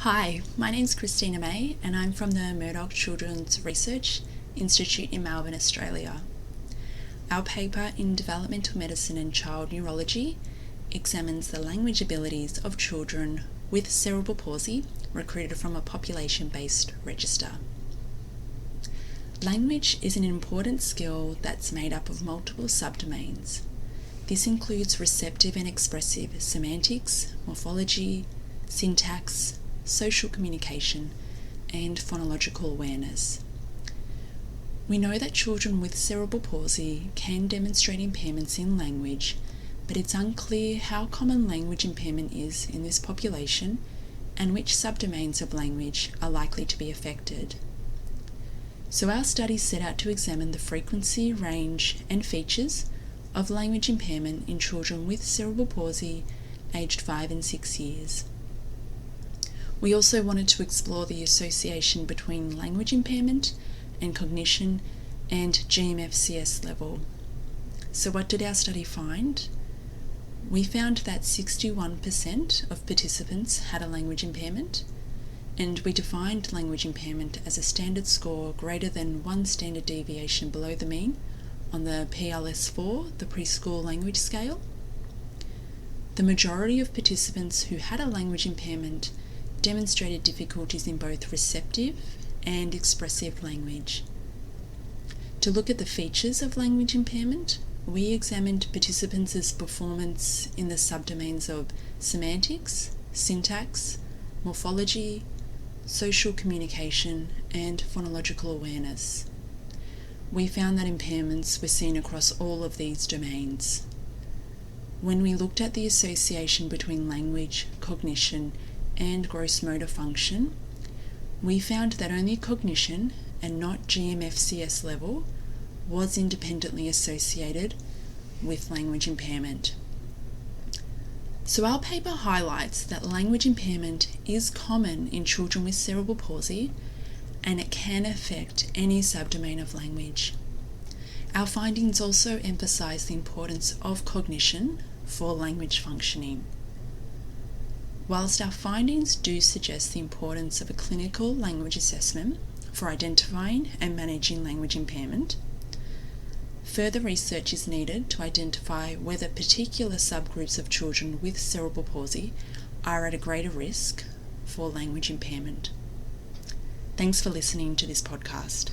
Hi, my name's Cristina Mei and I'm from the Murdoch Children's Research Institute in Melbourne, Australia. Our paper in Developmental Medicine Child Neurology examines the language abilities of children with cerebral palsy recruited from a population-based register. Language is an important skill that's made up of multiple subdomains. This includes receptive and expressive semantics, morphology, syntax, social communication, and phonological awareness. We know that children with cerebral palsy can demonstrate impairments in language, but it's unclear how common language impairment is in this population and which subdomains of language are likely to be affected. So our study set out to examine the frequency, range, and features of language impairment in children with cerebral palsy aged 5 and 6 years. We also wanted to explore the association between language impairment and cognition and GMFCS level. So what did our study find? We found that 61% of participants had a language impairment, and we defined language impairment as a standard score greater than 1 standard deviation below the mean on the PLS-4, the preschool language scale. The majority of participants who had a language impairment demonstrated difficulties in both receptive and expressive language. To look at the features of language impairment, we examined participants' performance in the subdomains of semantics, syntax, morphology, social communication, and phonological awareness. We found that impairments were seen across all of these domains. When we looked at the association between language, cognition, and gross motor function, we found that only cognition and not GMFCS level was independently associated with language impairment. So our paper highlights that language impairment is common in children with cerebral palsy and it can affect any subdomain of language. Our findings also emphasize the importance of cognition for language functioning. Whilst our findings do suggest the importance of a clinical language assessment for identifying and managing language impairment, further research is needed to identify whether particular subgroups of children with cerebral palsy are at a greater risk for language impairment. Thanks for listening to this podcast.